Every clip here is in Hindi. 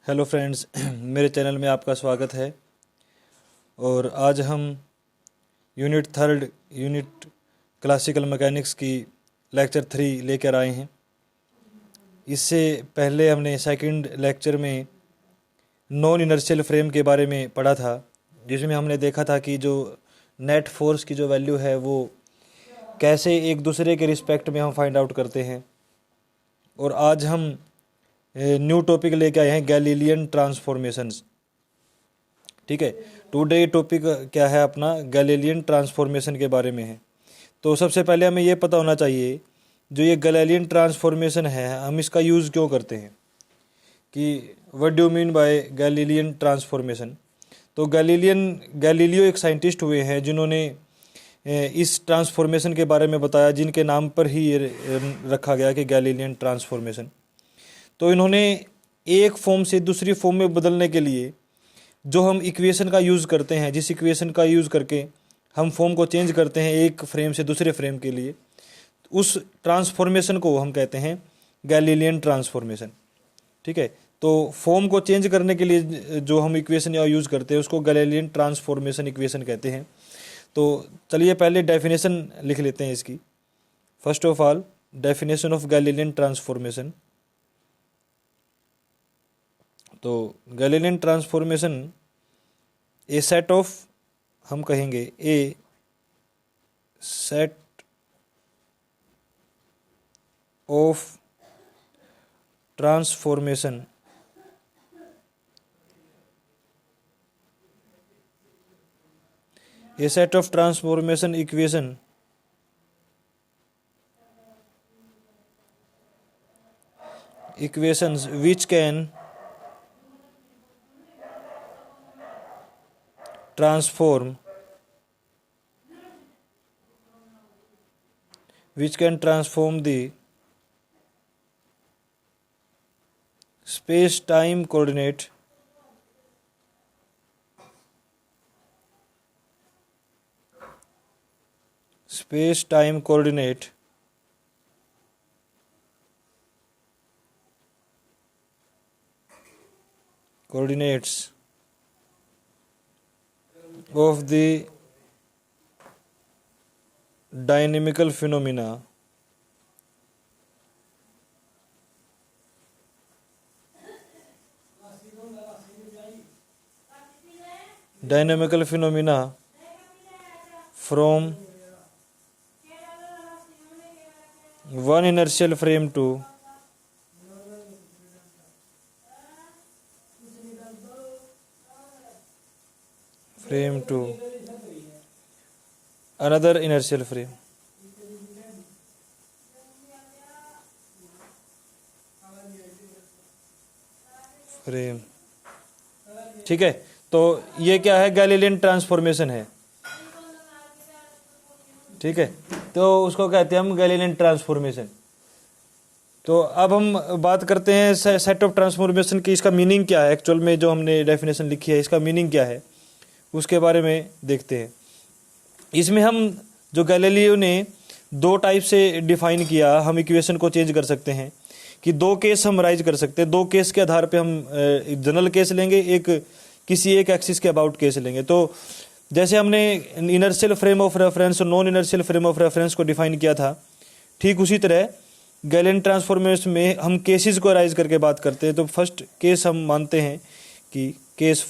हेलो फ्रेंड्स मेरे चैनल में आपका स्वागत है। और आज हम unit third unit classical mechanics की लेक्चर 3 लेकर आए हैं। इससे पहले हमने सेकंड लेक्चर में नॉन इनर्शियल फ्रेम के बारे में पढ़ा था, जिसमें हमने देखा था कि जो नेट फोर्स की जो वैल्यू है वो कैसे एक दूसरे के रिस्पेक्ट में हम फाइंड आउट करते हैं। और आज हम न्यू टॉपिक लेके आए हैं, गैलीलियन ट्रांसफॉर्मेशंस। ठीक है, टुडे टॉपिक क्या है अपना, गैलीलियन ट्रांसफॉर्मेशन के बारे में है। तो सबसे पहले हमें ये पता होना चाहिए जो ये गैलीलियन ट्रांसफॉर्मेशन है हम इसका यूज़ क्यों करते हैं, कि what do mean by Galilean transformation. तो गैलीलियो एक साइंटिस्ट हुए हैं जिन्होंने इस ट्रांसफॉर्मेशन के बारे में बताया, जिनके नाम पर ही ये रखा गया कि गैलीलियन ट्रांसफॉर्मेशन। तो इन्होंने एक फॉर्म से दूसरी फॉर्म में बदलने के लिए जो हम इक्वेशन का यूज़ करते हैं, जिस इक्वेशन का यूज़ करके हम फॉर्म को चेंज करते हैं एक फ्रेम से दूसरे फ्रेम के लिए, उस ट्रांसफॉर्मेशन को हम कहते हैं गैलीलियन ट्रांसफॉर्मेशन। ठीक है, तो फॉर्म को चेंज करने के लिए जो हम इक्वेशन या यूज़ करते हैं उसको गैलीलियन ट्रांसफॉर्मेशन इक्वेशन कहते हैं। तो चलिए पहले डेफिनेशन लिख लेते हैं इसकी। First of all, definition of Galilean transformation. तो Galilean transformation a set of, हम कहेंगे a set of transformation a set of transformation equations which can transform the space-time coordinate coordinates of the dynamical phenomena from one inertial frame to another inertial frame। ठीक है, तो ये क्या है, गैलीलियन ट्रांसफॉर्मेशन है। ठीक है, तो उसको कहते हैं हम गैलीलियन ट्रांसफॉर्मेशन। तो अब हम बात करते हैं सेट ऑफ ट्रांसफॉर्मेशन की, इसका मीनिंग क्या है एक्चुअल में, जो हमने डेफिनेशन लिखी है इसका मीनिंग क्या है उसके बारे में देखते हैं। इसमें हम जो गैलीलियो ने दो टाइप से डिफाइन किया, हम इक्वेशन को चेंज कर सकते हैं कि दो केस हम राइज कर सकते हैं। दो केस के आधार पे हम जनरल केस लेंगे, एक किसी एक एक्सिस के अबाउट केस लेंगे। तो जैसे हमने इनर्शियल फ्रेम ऑफ रेफरेंस और non inertial frame of reference को डिफाइन किया था, ठीक उसी तरह गैलीलियन ट्रांसफॉर्मेशन में हम केसेस को राइज करके बात करते हैं। तो फर्स्ट केस हम मानते हैं कि केस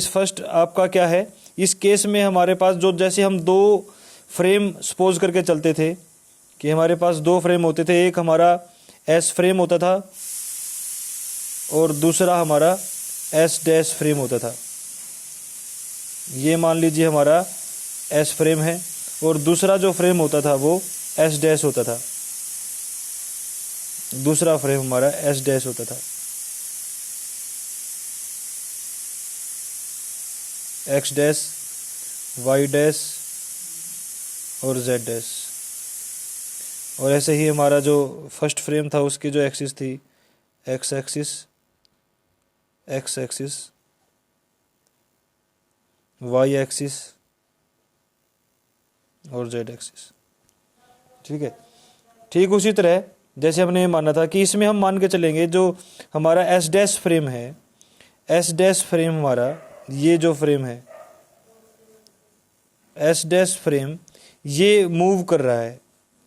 फर्स्ट आपका क्या है, इस केस में हमारे पास जो, जैसे हम दो फ्रेम सपोज करके चलते थे कि हमारे पास दो फ्रेम होते थे, एक हमारा एस फ्रेम होता था और दूसरा हमारा एस डैश फ्रेम होता था। ये मान लीजिए हमारा एस फ्रेम है और दूसरा जो फ्रेम होता था वो एस डैश होता था, दूसरा फ्रेम हमारा एस डैश होता था। एक्स डैश, वाई डैश और जेड डैश। और ऐसे ही हमारा जो फर्स्ट फ्रेम था उसकी जो एक्सिस थी, एक्स एक्सिस, वाई एक्सिस और जेड एक्सिस। ठीक है। ठीक उसी तरह जैसे हमने ये माना था कि इसमें हम मान के चलेंगे जो हमारा एस डैश फ्रेम है, एस डैश फ्रेम हमारा ये जो फ्रेम है एस डैश फ्रेम ये मूव कर रहा है।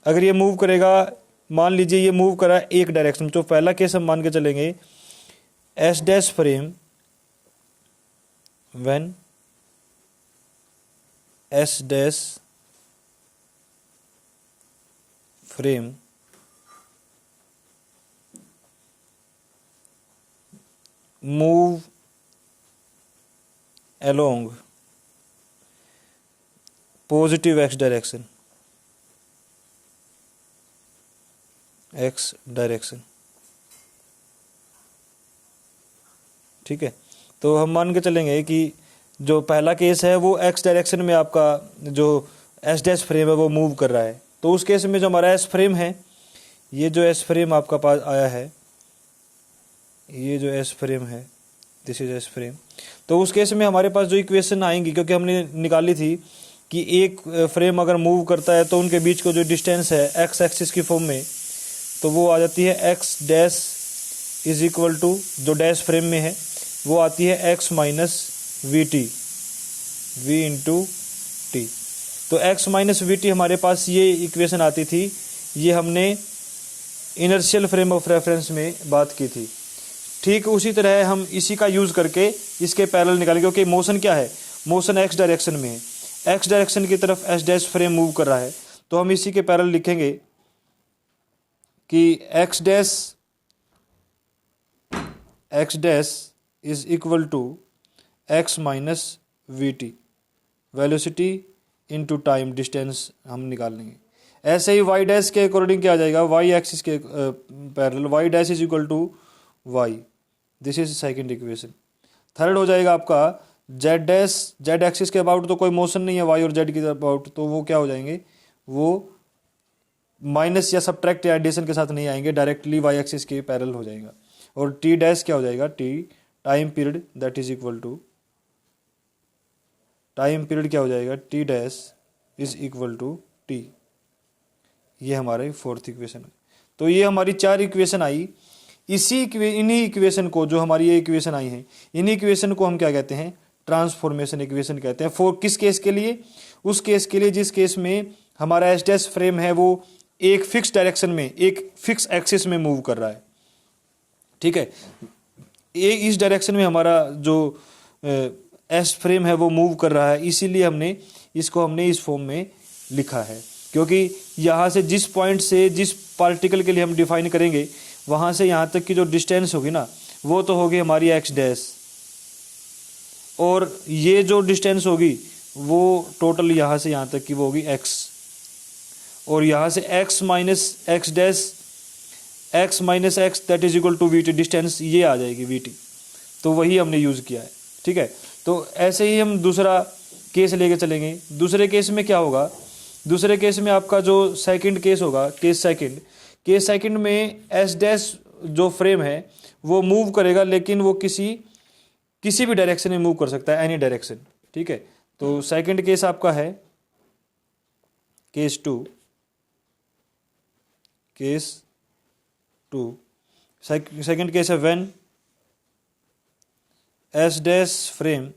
अगर ये मूव करेगा, मान लीजिए ये मूव कर रहा है एक डायरेक्शन, तो पहला केस हम मान के चलेंगे S dash frame when S dash frame move along positive x direction, ठीक है। तो हम मान के चलेंगे कि जो पहला केस है वो x डायरेक्शन में आपका जो एस डैश फ्रेम है वो मूव कर रहा है। तो उस केस में जो हमारा एस फ्रेम है, ये जो एस फ्रेम आपका पास आया है, ये जो एस फ्रेम है, दिस इज एस फ्रेम, तो उस केस में हमारे पास जो इक्वेशन आएंगी, क्योंकि हमने निकाली थी कि एक फ्रेम अगर मूव करता है तो उनके बीच को जो डिस्टेंस है एक्स एक्सिस की फॉर्म में, तो वो आ जाती है X dash is equal to, जो डैश फ्रेम में है वो आती है X minus V T, V into T. तो एक्स माइनस वी टी हमारे पास ये इक्वेशन आती थी, ये हमने इनर्शियल फ्रेम ऑफ रेफरेंस में बात की थी। ठीक उसी तरह हम इसी का यूज़ करके इसके पैरेलल निकालेंगे, क्योंकि मोशन क्या है, मोशन एक्स डायरेक्शन में है, एक्स डायरेक्शन की तरफ एस डैश फ्रेम मूव कर रहा है। तो हम इसी के पैरेलल लिखेंगे कि X dash is equal to X minus V T, velocity into time, distance हम निकाल लेंगे। ऐसे ही वाई डैश के अकॉर्डिंग क्या आ जाएगा, वाई एक्सिस के parallel Y dash is equal to Y, this is second equation. Third हो जाएगा आपका जेड डैश, जेड एक्सिस के अबाउट तो कोई मोशन नहीं है वाई और जेड के अबाउट, तो वो क्या हो जाएंगे, वो माइनस या सब्ट्रैक्ट या एडिशन के साथ नहीं आएंगे, डायरेक्टली वाई एक्सिस के पैरेलल हो जाएगा। और टी डैश क्या हो जाएगा, T time period, that is equal to time period क्या हो जाएगा, T dash is equal to T. ये हमारी फोर्थ इक्वेशन है। तो ये हमारी चार इक्वेशन आई। इन्हीं इक्वेशन को, जो हमारी ये इक्वेशन आई है, इन्हीं इक्वेशन को हम क्या कहते हैं, ट्रांसफॉर्मेशन इक्वेशन कहते हैं। फॉर किस केस के लिए, उस केस के लिए जिस केस में हमारा एस डैश फ्रेम है वो एक फिक्स डायरेक्शन में, एक फिक्स एक्सिस में मूव कर रहा है, ठीक है। इस डायरेक्शन में हमारा जो एस फ्रेम है वो मूव कर रहा है, इसीलिए हमने इस फॉर्म में लिखा है। क्योंकि यहाँ से जिस पॉइंट से जिस पार्टिकल के लिए हम डिफाइन करेंगे, वहाँ से यहाँ तक की जो डिस्टेंस होगी ना, वो तो होगी हमारी एक्स डैश, और ये जो डिस्टेंस होगी वो टोटल यहाँ से यहाँ तक की वो होगी एक्स, और यहाँ से X minus X dash, X minus X that is equal to V T, distance ये आ जाएगी वी टी। तो वही हमने यूज़ किया है, ठीक है। तो ऐसे ही हम दूसरा केस लेके चलेंगे। दूसरे केस में क्या होगा, दूसरे केस में आपका जो सेकंड केस होगा, केस सेकंड में एस डैश जो फ्रेम है वो मूव करेगा, लेकिन वो किसी भी डायरेक्शन में मूव कर सकता है, एनी डायरेक्शन, ठीक है। तो सेकंड केस आपका है केस टू, सेकंड केस है when S dash frame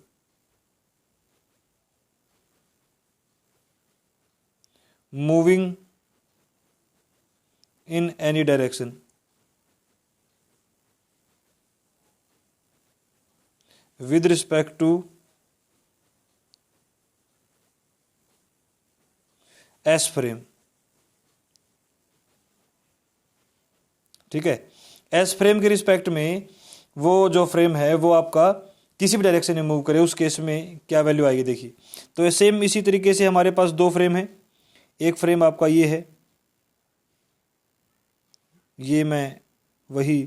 moving in any direction with respect to S frame, ठीक है। S फ्रेम के रिस्पेक्ट में वो जो फ्रेम है वो आपका किसी भी डायरेक्शन में मूव करे, उस केस में क्या वैल्यू आएगी देखिए। तो सेम इसी तरीके से हमारे पास दो फ्रेम है। एक फ्रेम आपका ये है, ये मैं वही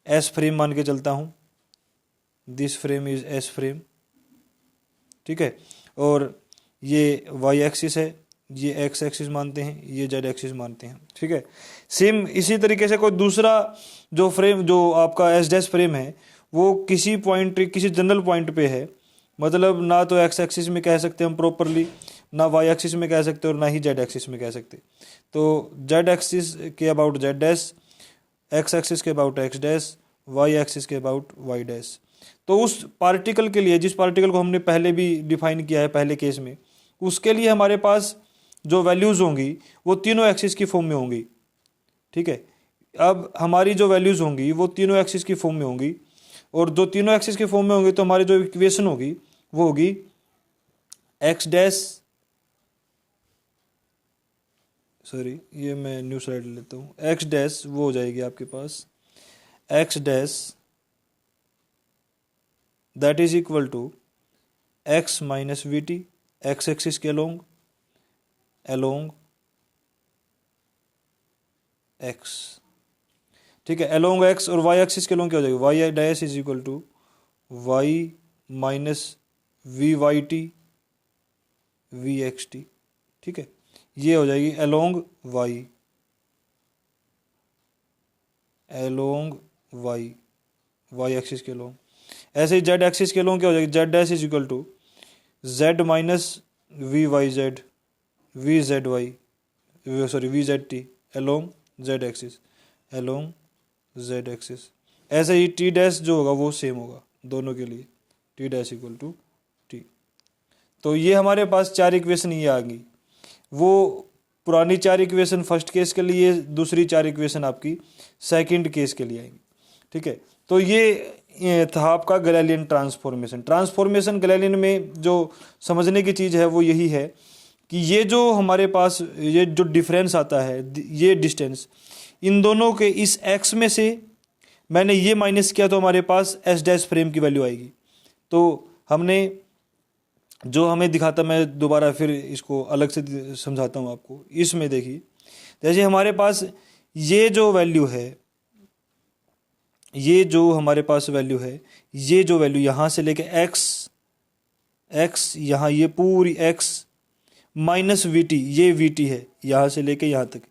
एस फ्रेम मान के चलता हूँ, this frame is S frame, ठीक है। और ये वाई एक्सिस है, ये एक्स एक्सिस मानते हैं, ये जेड एक्सिस मानते हैं, ठीक है। सेम इसी तरीके से कोई दूसरा जो फ्रेम, जो आपका एस डैश फ्रेम है, वो किसी जनरल पॉइंट पे है, मतलब ना तो एक्स एक्सिस में कह सकते हैं हम प्रॉपरली, ना वाई एक्सिस में कह सकते और ना ही जेड एक्सिस में कह सकते। तो जेड एक्सिस के about Z dash, X axis के about X dash, Y axis के अबाउट वाई डैश। तो उस पार्टिकल के लिए, जिस पार्टिकल को हमने पहले भी डिफाइन किया है पहले केस में, उसके लिए हमारे पास जो वैल्यूज़ होंगी वो तीनों एक्सिस की फॉर्म में होंगी। ठीक है, अब हमारी जो वैल्यूज़ होंगी वो तीनों एक्सिस की फॉर्म में होंगी, और जो तीनों एक्सिस की फॉर्म में होंगी तो हमारी जो इक्वेशन होगी वो होगी एक्स डैश, सॉरी ये मैं न्यू स्लाइड लेता हूँ, एक्स डैश वो हो जाएगी आपके पास X dash that is equal to X minus V T, X axis के अलोंग एक्स। ठीक है, अलोंग एक्स, और वाई एक्सिस के अलोंग क्या हो जाएगा, Y dash is equal to Y minus V Y T V X T. ठीक है, ये हो जाएगी अलोंग वाई, वाई एक्सिस के अलोंग। ऐसे ही जेड एक्सिस के अलोंग क्या हो जाएगी, Z dash is equal to Z minus V Y Z V Z Y, sorry V Z T along Z axis, ऐसे ही टी डैश जो होगा वो सेम होगा दोनों के लिए, T dash equal to T. तो ये हमारे पास चार इक्वेशन ये आ गई। वो पुरानी चार इक्वेशन फर्स्ट केस के लिए, दूसरी चार इक्वेशन आपकी सेकंड केस के लिए आएंगी। ठीक है, तो ये था आपका गैलीलियन ट्रांसफॉर्मेशन। गैलीलियन में जो समझने की चीज़ है वो यही है कि ये जो हमारे पास ये जो डिफरेंस आता है, ये डिस्टेंस इन दोनों के, इस एक्स में से मैंने ये माइनस किया तो हमारे पास एस डैश फ्रेम की वैल्यू आएगी। तो हमने जो हमें दिखाता, मैं दोबारा फिर इसको अलग से समझाता हूँ आपको। इसमें देखिए, जैसे हमारे पास ये जो वैल्यू है, ये जो हमारे पास वैल्यू है, ये जो वैल्यू यहाँ से लेके एक्स यहाँ, ये पूरी एक्स माइनस वी टी, ये वी टी है यहाँ से लेके यहाँ तक।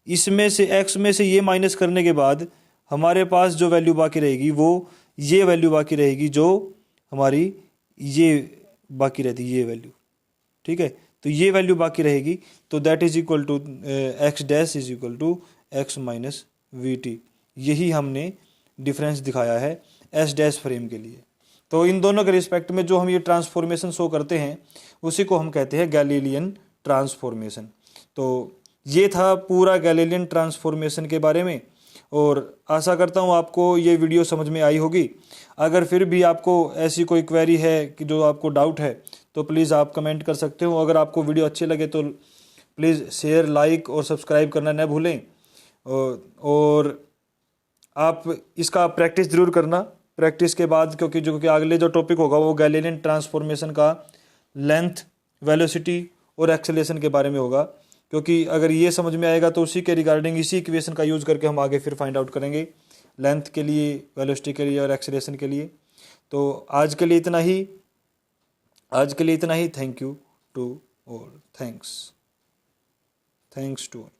इसमें से एक्स में से ये माइनस करने के बाद हमारे पास जो वैल्यू बाकी रहेगी वो ये वैल्यू बाकी रहेगी, जो हमारी ये बाकी रहती है ये वैल्यू। ठीक है, तो ये वैल्यू बाकी रहेगी, तो that is equal to X dash is equal to X minus V T. यही हमने डिफरेंस दिखाया है एस डैश फ्रेम के लिए। तो इन दोनों के रिस्पेक्ट में जो हम ये ट्रांसफॉर्मेशन शो करते हैं उसी को हम कहते हैं गैलीलियन ट्रांसफॉर्मेशन। तो ये था पूरा गैलीलियन ट्रांसफॉर्मेशन के बारे में, और आशा करता हूँ आपको ये वीडियो समझ में आई होगी। अगर फिर भी आपको ऐसी कोई क्वेरी है कि जो आपको डाउट है तो प्लीज़ आप कमेंट कर सकते हो। अगर आपको वीडियो अच्छे लगे तो प्लीज़ शेयर, लाइक और सब्सक्राइब करना न भूलें, और आप इसका प्रैक्टिस ज़रूर करना। प्रैक्टिस के बाद, क्योंकि अगले जो टॉपिक होगा वो गैलीलियन ट्रांसफॉर्मेशन का लेंथ, वेलोसिटी और एक्सेलेरेशन के बारे में होगा। क्योंकि अगर ये समझ में आएगा तो उसी के रिगार्डिंग इसी इक्वेशन का यूज़ करके हम आगे फिर फाइंड आउट करेंगे लेंथ के लिए, वेलोसिटी के लिए और एक्सेलेरेशन के लिए। तो आज के लिए इतना ही। Thank you to all. Thanks to all.